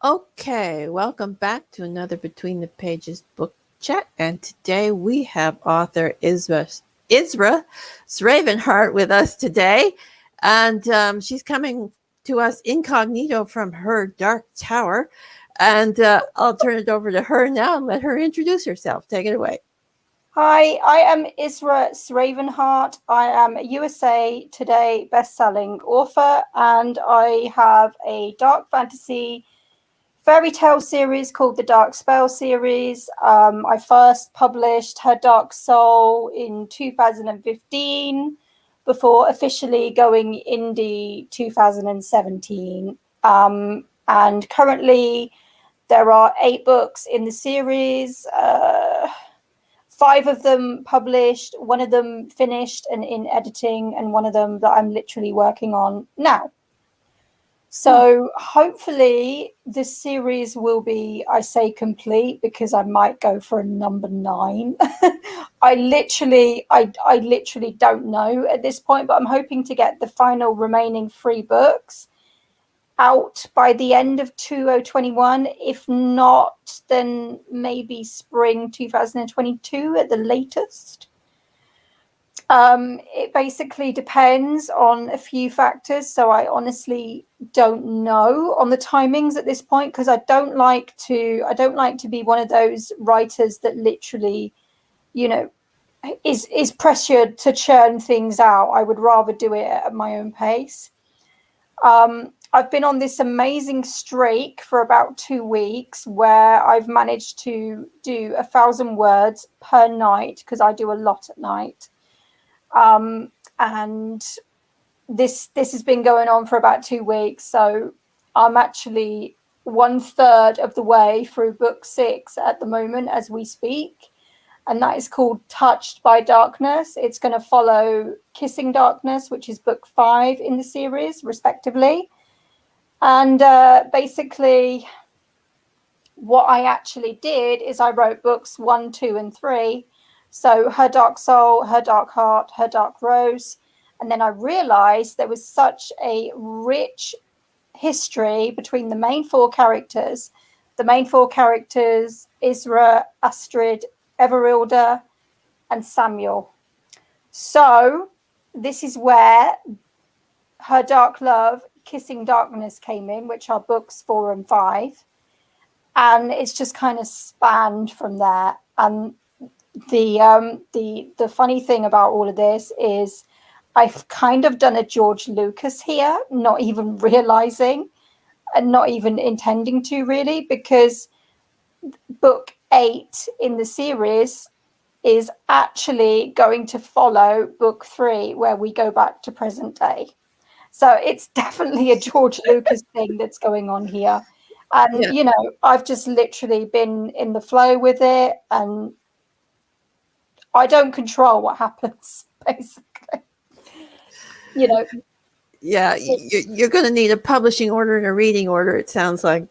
Okay, welcome back to another Between the Pages book chat. And today we have author Isra Sravenheart with us today. And she's coming to us incognito from her dark tower. And I'll turn it over to her now and let her introduce herself. Take it away. Hi, I am Isra Sravenheart. I am a USA Today best-selling author, and I have a dark fantasy fairy tale series called the Dark Spell series. I first published Her Dark Soul in 2015 before officially going indie 2017. And currently there are 8 books in the series. 5 of them published, one of them finished and in editing, and one of them that I'm literally working on now. So hopefully this series will be, I say complete because I might go for a number 9. I literally don't know at this point, but I'm hoping to get the final remaining 3 books out by the end of 2021. If not, then maybe spring 2022 at the latest. It basically depends on a few factors, so I honestly don't know on the timings at this point, because I don't like to be one of those writers that literally, is pressured to churn things out. I would rather do it at my own pace. I've been on this amazing streak for about 2 weeks where I've managed to do 1,000 words per night, because I do a lot at night. And this has been going on for about 2 weeks. So I'm actually 1/3 of the way through book 6 at the moment as we speak. And that is called Touched by Darkness. It's going to follow Kissing Darkness, which is book 5 in the series, respectively. And basically, what I actually did is I wrote books 1, 2, and 3. So Her Dark Soul, Her Dark Heart, Her Dark Rose. And then I realized there was such a rich history between the main 4 characters. The main 4 characters, Isra, Astrid, Everilda, and Samuel. So this is where Her Dark Love, Kissing Darkness came in, which are books 4 and 5. And it's just kind of spanned from there. And the funny thing about all of this is I've kind of done a George Lucas here, not even realizing and not even intending to, really, because book 8 in the series is actually going to follow book 3, where we go back to present day. So it's definitely a George Lucas thing that's going on here. And, Yeah. I've just literally been in the flow with it, and I don't control what happens, basically. You know, Yeah, you're going to need a publishing order and a reading order, it sounds like.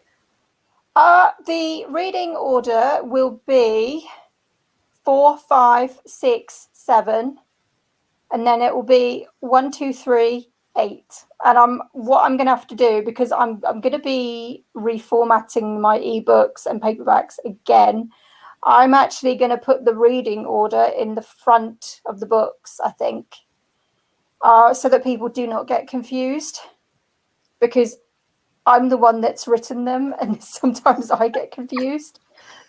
the reading order will be 4, 5, 6, 7, and then it will be 1, 2, 3, 8. And what I'm going to have to do, because I'm going to be reformatting my ebooks and paperbacks again. I'm actually going to put the reading order in the front of the books, I think, so that people do not get confused, because I'm the one that's written them and sometimes I get confused.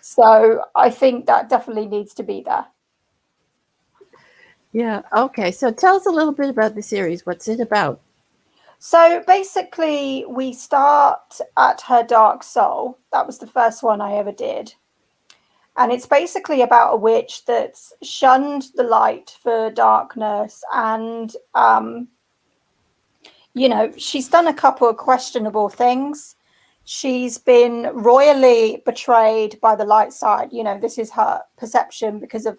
So I think that definitely needs to be there. Yeah. Okay. So tell us a little bit about the series. What's it about? So basically, we start at Her Dark Soul. That was the first one I ever did. And it's basically about a witch that's shunned the light for darkness. And, she's done a couple of questionable things. She's been royally betrayed by the light side. This is her perception because of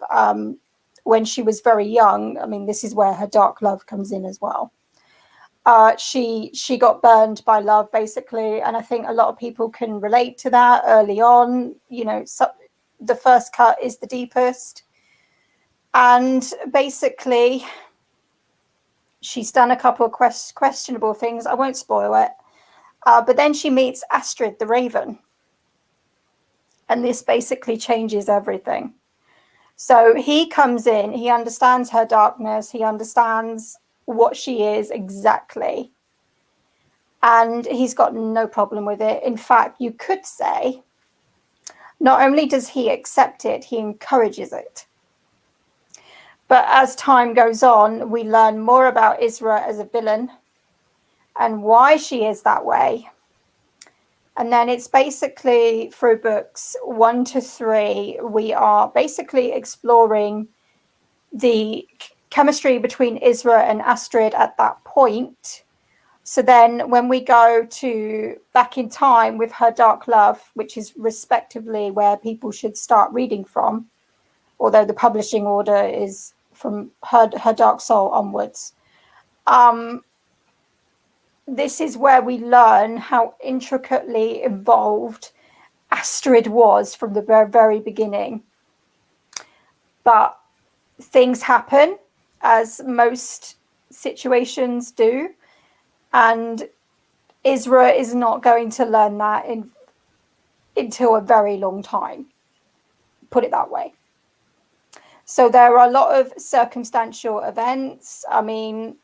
when she was very young. I mean, this is where her dark love comes in as well. She got burned by love, basically, and I think a lot of people can relate to that early on. So the first cut is the deepest, and basically, she's done a couple of questionable things. I won't spoil it. But then she meets Astrid the Raven. And this basically changes everything. So he comes in, he understands her darkness, he understands what she is exactly. And he's got no problem with it. In fact, you could say, not only does he accept it, he encourages it. But as time goes on, we learn more about Isra as a villain and why she is that way. And then it's basically through books 1 to 3, we are basically exploring the chemistry between Isra and Astrid at that point. So then when we go to back in time with her Dark Love, which is respectively where people should start reading from, although the publishing order is from her Dark Soul onwards. This is where we learn how intricately involved Astrid was from the very, very beginning. But things happen, as most situations do, and Isra is not going to learn that until a very long time. Put it that way. So there are a lot of circumstantial events. I mean,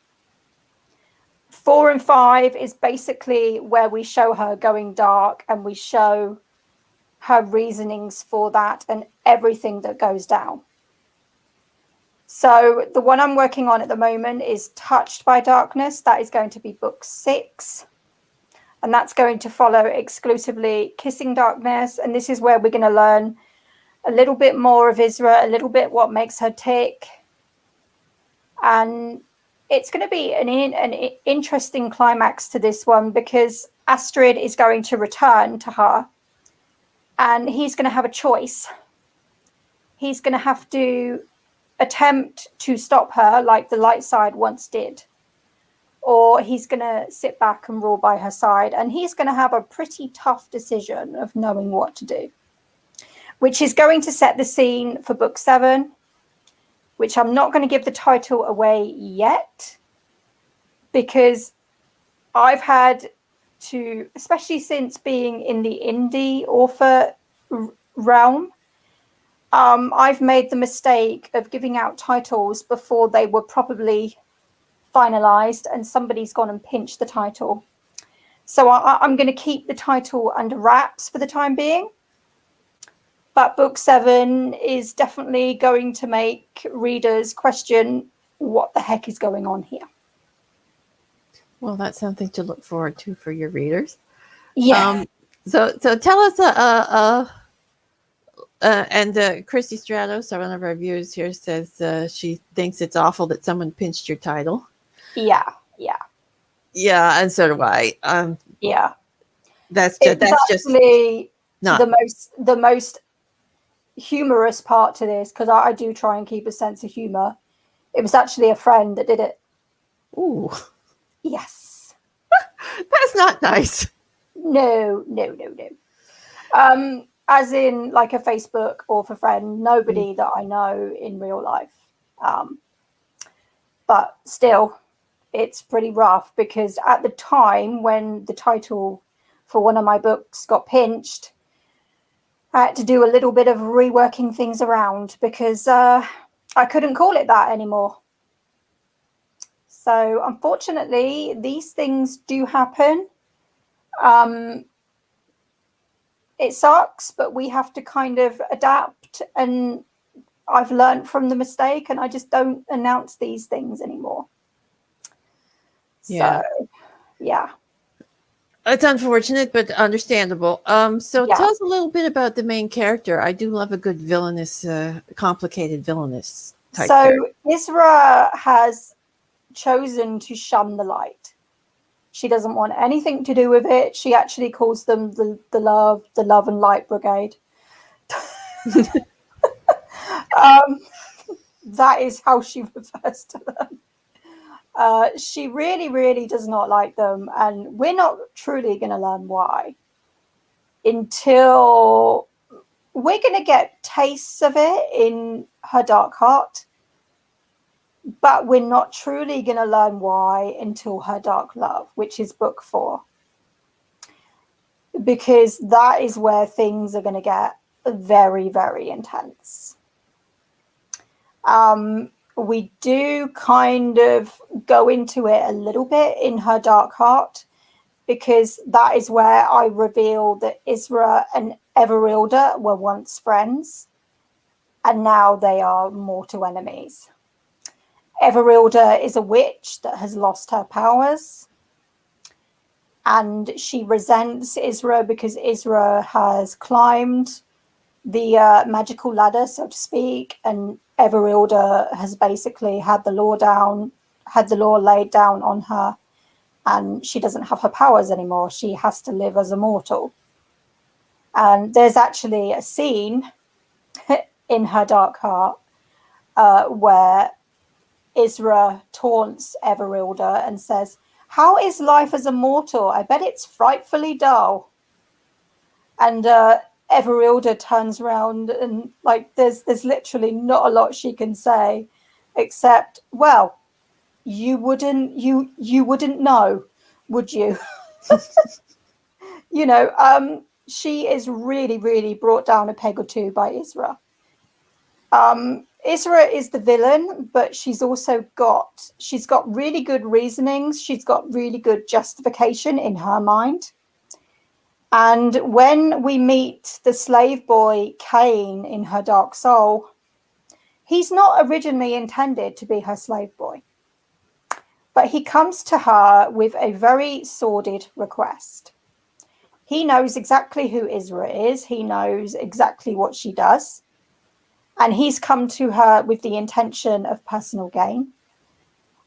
4 and 5 is basically where we show her going dark and we show her reasonings for that and everything that goes down. So the one I'm working on at the moment is Touched by Darkness. That is going to be book 6. And that's going to follow exclusively Kissing Darkness. And this is where we're going to learn a little bit more of Isra, a little bit what makes her tick. And it's going to be an interesting climax to this one, because Astrid is going to return to her and he's going to have a choice. He's going to have to attempt to stop her like the light side once did, or he's going to sit back and rule by her side, and he's going to have a pretty tough decision of knowing what to do, which is going to set the scene for book 7, which I'm not going to give the title away yet, because I've had to, especially since being in the indie author realm, I've made the mistake of giving out titles before they were probably finalized and somebody's gone and pinched the title. So I'm going to keep the title under wraps for the time being. But book 7 is definitely going to make readers question what the heck is going on here. Well, that's something to look forward to for your readers. Yeah. So tell us, and Christy Stratos, one of our viewers here, says she thinks it's awful that someone pinched your title. Yeah. Yeah, and so do I. Yeah. That's just not the most humorous part to this, because I do try and keep a sense of humor. It was actually a friend that did it. Ooh. Yes. That's not nice. No. As in like a Facebook or for friend, nobody that I know in real life. But still, it's pretty rough, because at the time when the title for one of my books got pinched, I had to do a little bit of reworking things around, because I couldn't call it that anymore. So unfortunately, these things do happen. It sucks, but we have to kind of adapt, and I've learned from the mistake, and I just don't announce these things anymore. Yeah. So, yeah. It's unfortunate, but understandable. So tell us a little bit about the main character. I do love a good villainous, complicated villainous type character. Isra has chosen to shun the light. She doesn't want anything to do with it. She actually calls them the love and light brigade. That is how she refers to them. She really, really does not like them, and we're not truly going to learn why until we're going to get tastes of it in her Dark Heart, but we're not truly going to learn why until her Dark Love, which is book 4. because that is where things are going to get very, very intense. We do kind of go into it a little bit in her Dark Heart, because that is where I reveal that Isra and Everilda were once friends, and now they are mortal enemies. Everilda is a witch that has lost her powers, and she resents Isra because Isra has climbed the magical ladder, so to speak, and Everilda has basically had the law laid down on her, and she doesn't have her powers anymore. She has to live as a mortal. And there's actually a scene in her Dark Heart where Isra taunts Everilda and says, "How is life as a mortal? I bet it's frightfully dull." And Everilda turns around and like there's literally not a lot she can say, except, "Well, you wouldn't know, would you?" You know, she is really, really brought down a peg or two by Isra. Isra is the villain, but she's got really good reasonings. She's got really good justification in her mind. And when we meet the slave boy Cain in her Dark Soul, he's not originally intended to be her slave boy, but he comes to her with a very sordid request. He knows exactly who Isra is. He knows exactly what she does. And he's come to her with the intention of personal gain.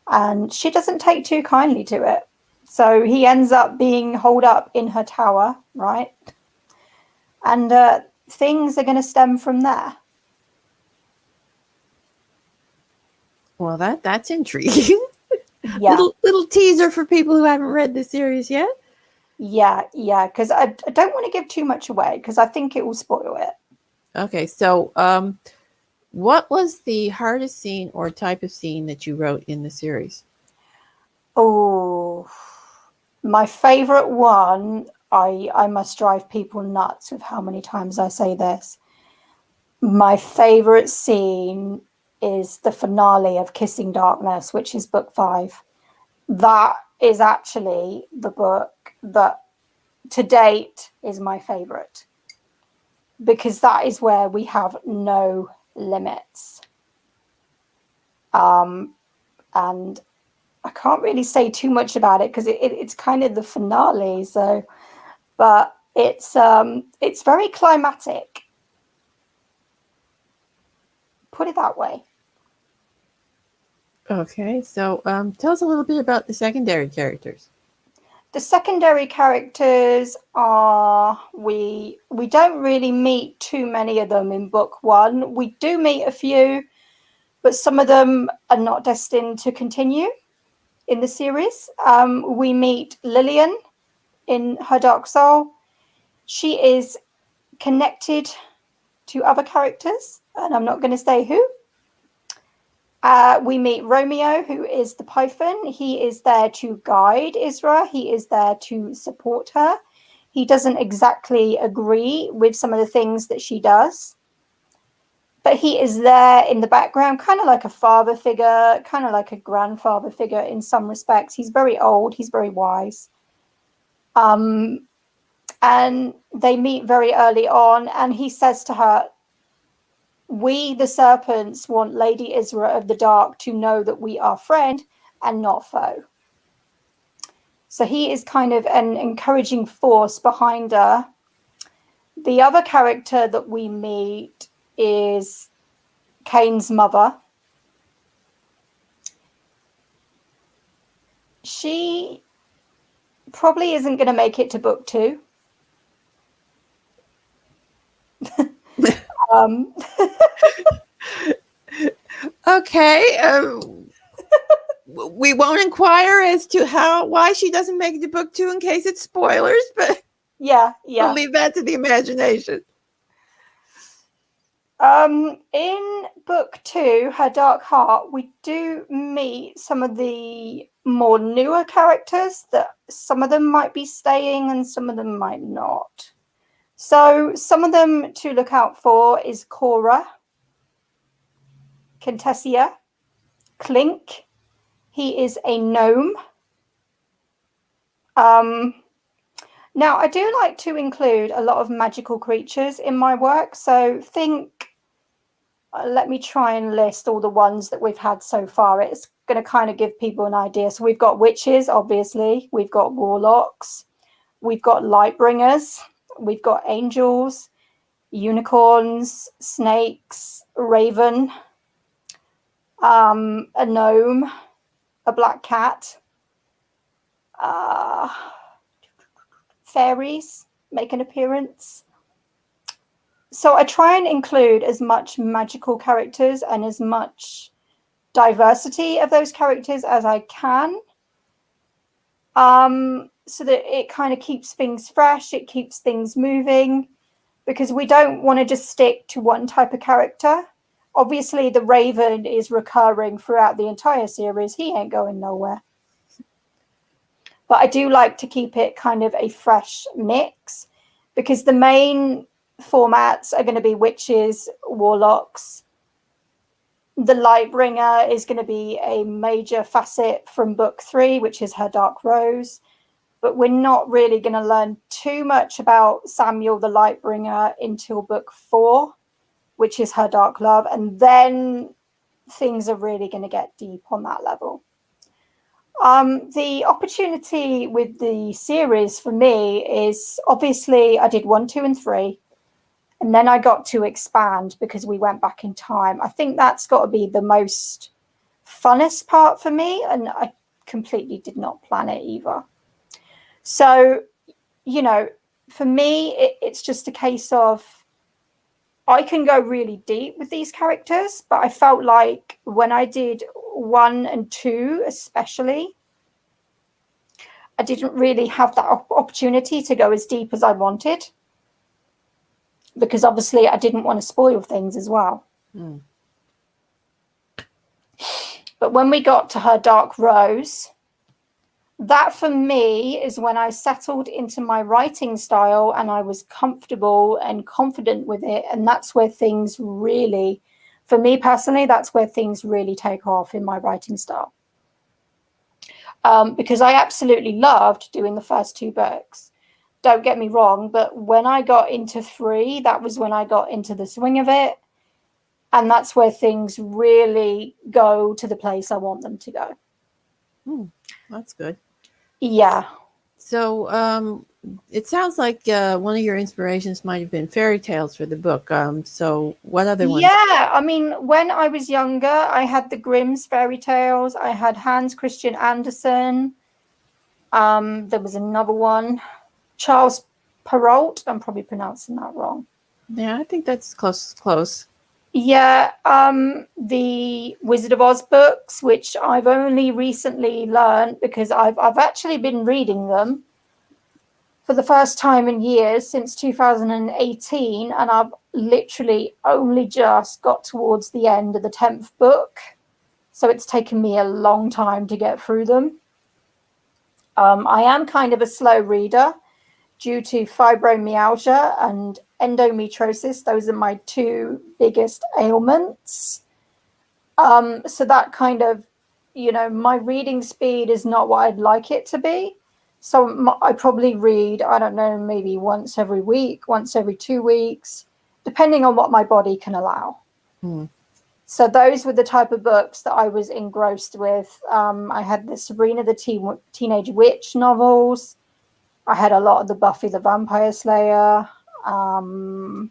And she doesn't take too kindly to it. So he ends up being holed up in her tower, right? And things are going to stem from there. Well, that's intriguing. Yeah. Little teaser for people who haven't read the series yet. Yeah, because I don't want to give too much away because I think it will spoil it. Okay, so what was the hardest scene or type of scene that you wrote in the series? Oh, my favorite one, I must drive people nuts with how many times I say this. My favorite scene is the finale of Kissing Darkness, which is book 5. That is actually the book that to date is my favorite, because that is where we have no limits. And I can't really say too much about it because it's kind of the finale. So, but it's very climatic. Put it that way. Okay, so tell us a little bit about the secondary characters. The secondary characters are we don't really meet too many of them in book 1. We do meet a few, but some of them are not destined to continue in the series. We meet Lillian in her Dark Soul. She is connected to other characters, and I'm not going to say who. We meet Romeo, who is the Python. He is there to guide Isra. He is there to support her. He doesn't exactly agree with some of the things that she does, but he is there in the background, kind of like a father figure, kind of like a grandfather figure in some respects. He's very old. He's very wise. And they meet very early on, and he says to her, "We, the serpents, want Lady Isra of the Dark to know that we are friend and not foe." So he is kind of an encouraging force behind her. The other character that we meet is Cain's mother. She probably isn't going to make it to book 2. Okay, we won't inquire as to why she doesn't make it to book 2 in case it's spoilers, but yeah. we'll leave that to the imagination. In book 2, Her Dark Heart, we do meet some of the more newer characters that some of them might be staying and some of them might not. So some of them to look out for is Cora, Contessia, Clink. He is a gnome. Now, I do like to include a lot of magical creatures in my work. So let me try and list all the ones that we've had so far. It's going to kind of give people an idea. So we've got witches, obviously. We've got warlocks. We've got lightbringers. We've got angels, unicorns, snakes, raven, a gnome, a black cat, fairies make an appearance. So I try and include as much magical characters and as much diversity of those characters as I can, so that it kind of keeps things fresh, it keeps things moving, because we don't want to just stick to one type of character. Obviously, the Raven is recurring throughout the entire series. He ain't going nowhere. But I do like to keep it kind of a fresh mix, because the main formats are going to be witches, warlocks. The Lightbringer is going to be a major facet from book 3, which is her Dark Rose. But we're not really going to learn too much about Samuel the Lightbringer until book 4, which is her Dark Love. And then things are really going to get deep on that level. The opportunity with the series for me is, obviously I did 1, 2, and 3. And then I got to expand because we went back in time. I think that's got to be the most funnest part for me. And I completely did not plan it either. So, for me, it's just a case of, I can go really deep with these characters, but I felt like when I did 1 and 2, especially, I didn't really have that opportunity to go as deep as I wanted, because obviously I didn't want to spoil things as well. But when we got to her Dark Rose, that for me is when I settled into my writing style and I was comfortable and confident with it. And that's where things really, for me personally, that's where things really take off in my writing style. Because I absolutely loved doing the first 2 books. Don't get me wrong, but when I got into 3, that was when I got into the swing of it. And that's where things really go to the place I want them to go. That's good. Yeah. So it sounds like one of your inspirations might have been fairy tales for the book. So what other ones? Yeah, I mean, when I was younger, I had the Grimm's fairy tales. I had Hans Christian Andersen. There was another one, Charles Perrault. I'm probably pronouncing that wrong. Yeah, I think that's close. Yeah, the Wizard of Oz books, which I've only recently learned because I've actually been reading them for the first time in years, since 2018, and I've literally only just got towards the end of the 10th book, so it's taken me a long time to get through them. I am kind of a slow reader due to fibromyalgia and endometriosis. Those are my 2 biggest ailments. So that kind of, my reading speed is not what I'd like it to be. So I probably read, I don't know, maybe once every week, once every 2 weeks, depending on what my body can allow. So those were the type of books that I was engrossed with. I had the Sabrina the Teenage Witch novels. I had a lot of the Buffy the Vampire Slayer. I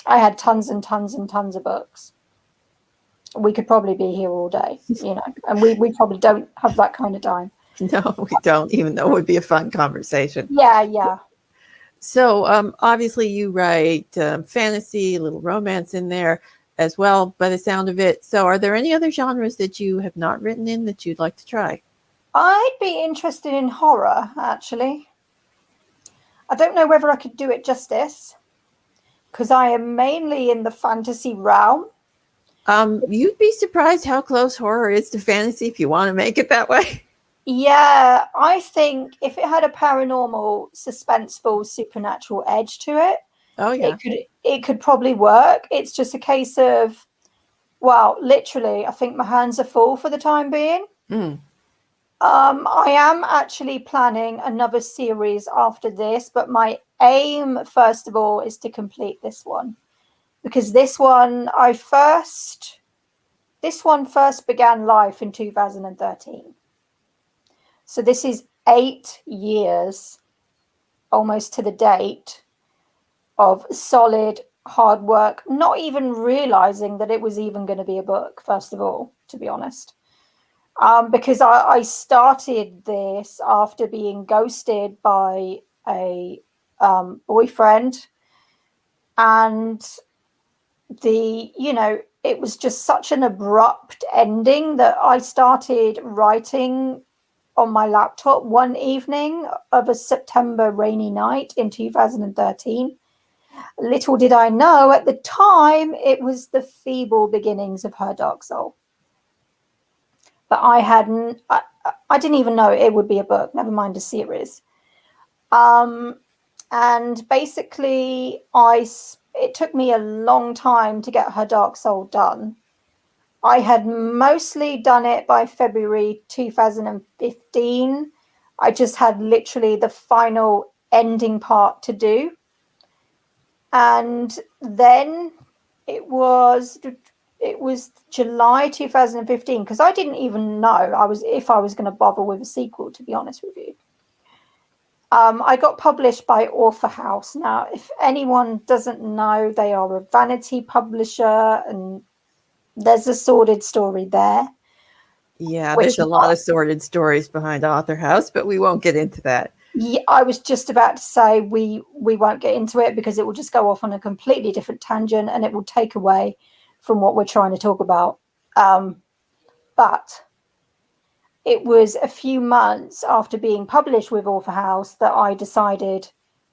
had tons and tons and tons of books. We could probably be here all day, and we probably don't have that kind of time. No, we don't, even though it would be a fun conversation. Yeah. So obviously you write fantasy, a little romance in there as well, by the sound of it. So are there any other genres that you have not written in that you'd like to try? I'd be interested in horror, actually. I don't know whether I could do it justice, because I am mainly in the fantasy realm. You'd be surprised how close horror is to fantasy if you want to make it that way. Yeah, I think if it had a paranormal, suspenseful, supernatural edge to it, Oh yeah. it could probably work. It's just a case of, well, literally, I think my hands are full for the time being. Mm. I am actually planning another series after this, but my aim, first of all, is to complete this one because this one first began life in 2013. So this is 8 years, almost to the date, of solid hard work, not even realizing that it was even going to be a book, first of all, to be honest. Because I started this after being ghosted by a boyfriend, and it was just such an abrupt ending that I started writing on my laptop one evening of a September rainy night in 2013. Little did I know at the time it was the feeble beginnings of her dark soul. But I didn't even know it would be a book, never mind a series. And basically, it took me a long time to get her dark soul done. I had mostly done it by February 2015. I just had literally the final ending part to do. And then it was July 2015, because I didn't even know if I was going to bother with a sequel, to be honest with you. I got published by Author House. Now, if anyone doesn't know, they are a vanity publisher, and there's a sordid story there. Yeah, there's a lot of sordid stories behind Author House, but we won't get into that. Yeah, I was just about to say we won't get into it because it will just go off on a completely different tangent and it will take away from what we're trying to talk about. But it was a few months after being published with Author House that I decided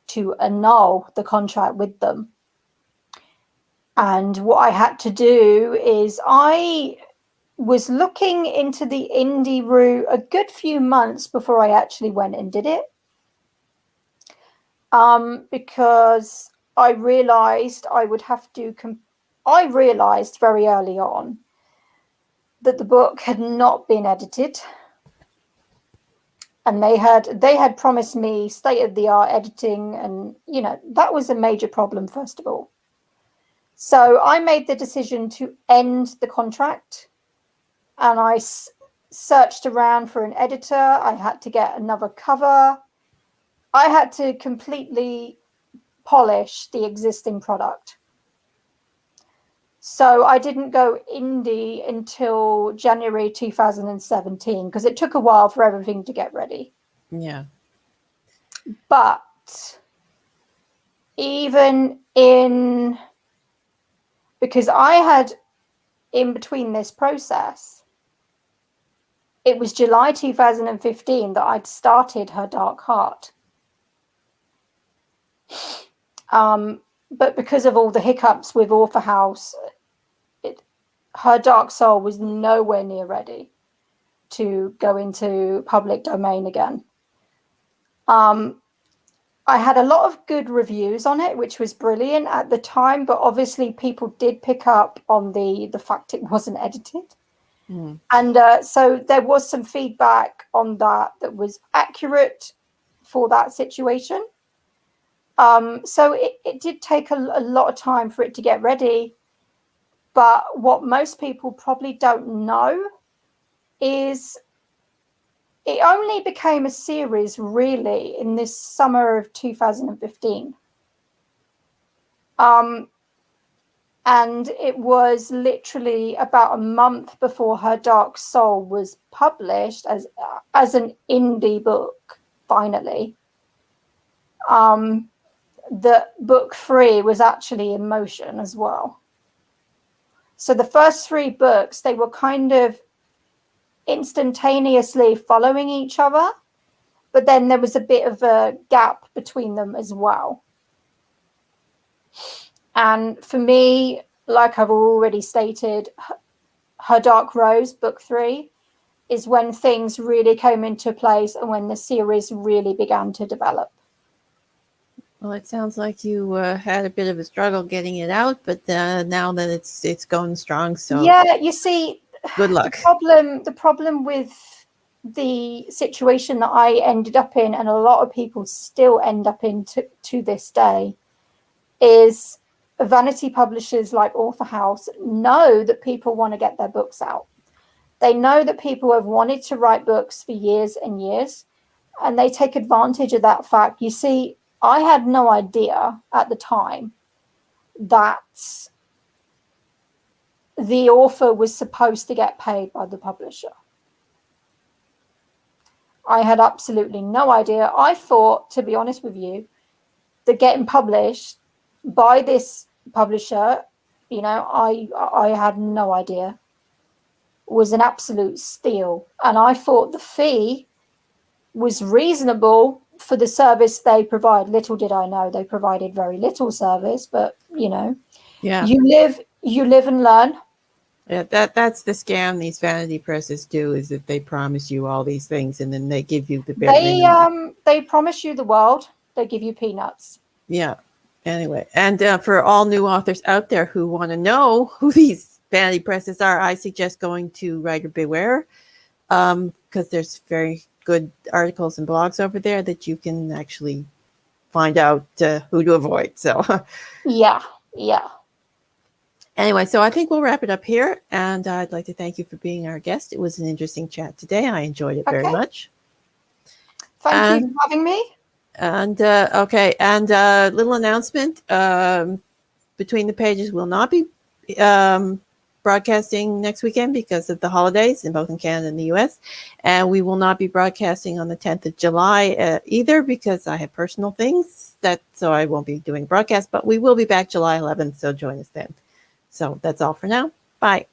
to annul the contract with them. And what I had to do is I was looking into the indie route a good few months before I actually went and did it. Because I realized I realized very early on that the book had not been edited, and they had promised me state-of-the-art editing, and that was a major problem, first of all. So I made the decision to end the contract, and I searched around for an editor. I had to get another cover. I had to completely polish the existing product. So I didn't go indie until January 2017 because it took a while for everything to get ready. Yeah. But because I had, in between this process, it was July 2015 that I'd started Her Dark Heart. But because of all the hiccups with Author House, Her Dark Soul was nowhere near ready to go into public domain again. I had a lot of good reviews on it, which was brilliant at the time, but obviously people did pick up on the fact it wasn't edited. Mm. And so there was some feedback on that was accurate for that situation. So it did take a lot of time for it to get ready. But what most people probably don't know is it only became a series really in this summer of 2015. And it was literally about a month before Her Dark Soul was published as an indie book, finally. That book 3 was actually in motion as well. So the first 3 books, they were kind of instantaneously following each other, but then there was a bit of a gap between them as well. And for me, like I've already stated, Her Dark Rose, book 3, is when things really came into place and when the series really began to develop. Well, it sounds like you had a bit of a struggle getting it out, but now that it's going strong, so Yeah, you see, good luck. the problem with the situation that I ended up in, and a lot of people still end up in to this day, is vanity publishers like Author House know that people want to get their books out. They know that people have wanted to write books for years and years, and they take advantage of that fact. You see, I had no idea at the time that the author was supposed to get paid by the publisher. I had absolutely no idea. I thought, to be honest with you, that getting published by this publisher, I had no idea, was an absolute steal. And I thought the fee was reasonable for the service they provide. Little did I know they provided very little service, but Yeah. you live and learn. Yeah, that's the scam these vanity presses do, is that they promise you all these things and then they give you the bare minimum. They promise you the world, they give you peanuts. Yeah. Anyway, and for all new authors out there who want to know who these vanity presses are, I suggest going to Writer Beware, because there's very good articles and blogs over there that you can actually find out who to avoid. So yeah. Anyway, so I think we'll wrap it up here, and I'd like to thank you for being our guest. It was an interesting chat today. I enjoyed it very much. Thank you for having me. And okay, and little announcement: Between the Pages will not be broadcasting next weekend because of the holidays in both in Canada and the U.S., and we will not be broadcasting on the 10th of July either because I have personal things so I won't be doing broadcast. But we will be back July 11th, so join us then. So that's all for now. Bye.